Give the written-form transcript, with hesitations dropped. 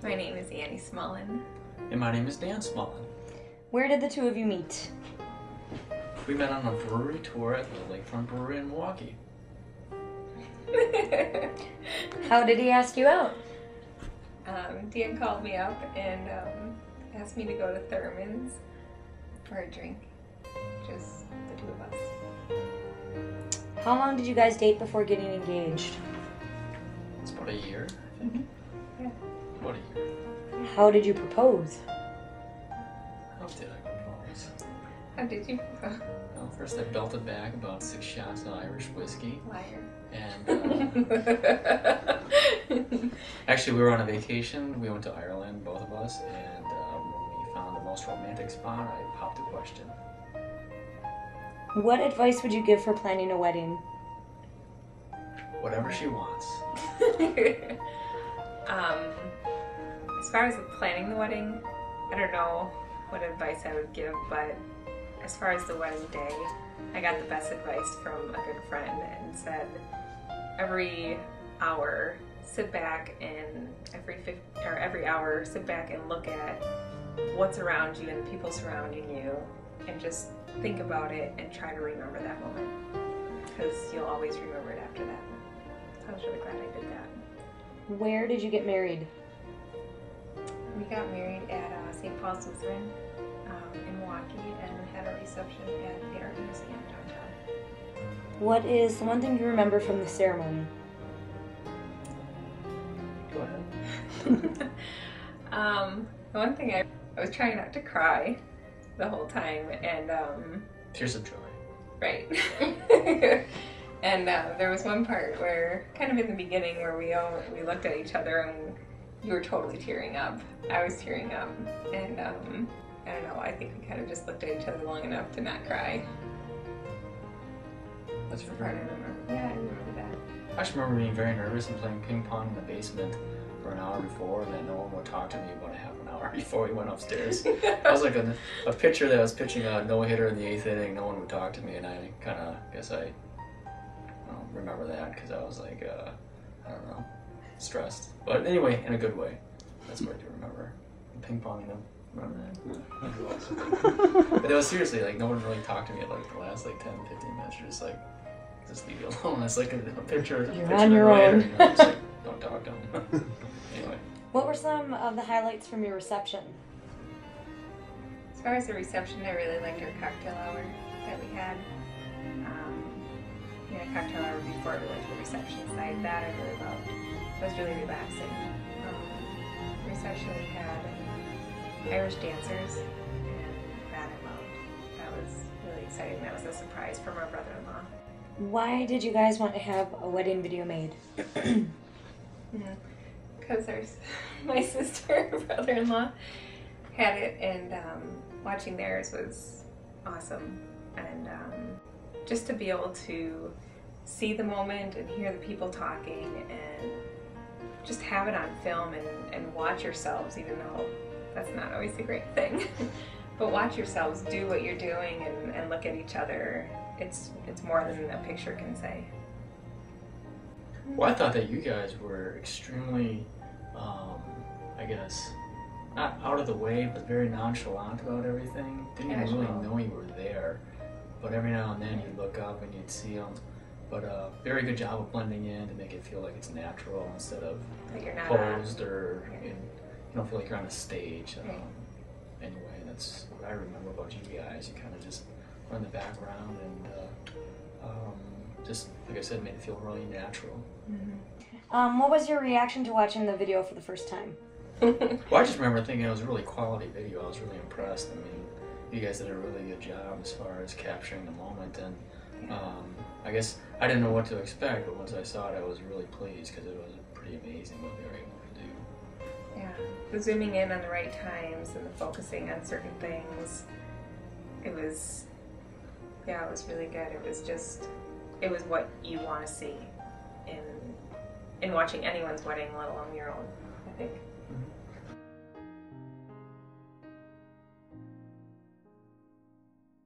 My name is Dan Smullen. And my name is Dan Smullen. Where did the two of you meet? We met on a brewery tour at the Lakefront Brewery in Milwaukee. How did he ask you out? Dan called me up and asked me to go to Thurman's for a drink. Just the two of us. How long did you guys date before getting engaged? It's about a year, I think. Mm-hmm. Yeah. About a year. How did you propose? How did I propose? How did you propose? Well, first I belted back about 6 shots of Irish whiskey. Liar. And actually we were on a vacation. We went to Ireland, both of us, and when we found the most romantic spot, I popped a question. What advice would you give for planning a wedding? Whatever she wants. As far as planning the wedding, I don't know what advice I would give, but as far as the wedding day, I got the best advice from a good friend and said, every hour, sit back and every hour, sit back and look at what's around you and the people surrounding you, and just think about it and try to remember that moment, because you'll always remember it after that. So I was really glad I did that. Where did you get married? We got married at St. Paul's Lutheran in Milwaukee and had a reception at the Art Museum downtown. What is the one thing you remember from the ceremony? Go ahead. The one thing I was trying not to cry the whole time, and Tears of joy. right. And there was one part where, kind of in the beginning, where we looked at each other and you were totally tearing up. I was tearing up, and I don't know. I think we kind of just looked at each other long enough to not cry. That's the part I remember. Yeah, I remember that. I just remember being very nervous and playing ping pong in the basement for an hour before, and then no one would talk to me about a half an hour before we went upstairs. I was like a pitcher that was pitching a no-hitter in the 8th inning. No one would talk to me, and I kind of guess I remember that because I was like, I don't know, stressed. But anyway, in a good way. That's what I do remember. Ping pong, remember that? But it was seriously, like, no one really talked to me at like the last like 10, 15 minutes. You're just like, just leave you alone. It's like a picture. You're on your own. You know, just like, don't talk to them. Anyway. What were some of the highlights from your reception? As far as the reception, I really liked our cocktail hour that we had. We had a cocktail hour before we went to the reception side. That I really loved. It was really relaxing. The reception we had Irish dancers, and that I loved. That was really exciting. That was a surprise from our brother-in-law. Why did you guys want to have a wedding video made? Because my sister and brother-in-law had it, and watching theirs was awesome. And just to be able to see the moment and hear the people talking and just have it on film and watch yourselves, even though that's not always a great thing, but watch yourselves do what you're doing and look at each other. It's more than a picture can say. Well, I thought that you guys were extremely, I guess, not out of the way, but very nonchalant about everything. Didn't even really know you were there, but every now and then you'd look up and you'd see them. But very good job of blending in to make it feel like it's natural instead of like you're not posed or you don't feel like you're on a stage. Anyway, that's what I remember about you guys. You kind of just were in the background and just, like I said, made it feel really natural. Mm-hmm. What was your reaction to watching the video for the first time? Well, I just remember thinking it was a really quality video. I was really impressed. I mean, you guys did a really good job as far as capturing the moment, and I guess I didn't know what to expect, but once I saw it, I was really pleased because it was pretty amazing what they were able to do. Yeah, the zooming in on the right times and the focusing on certain things, it was really good. It was what you want to see in watching anyone's wedding, let alone your own, I think.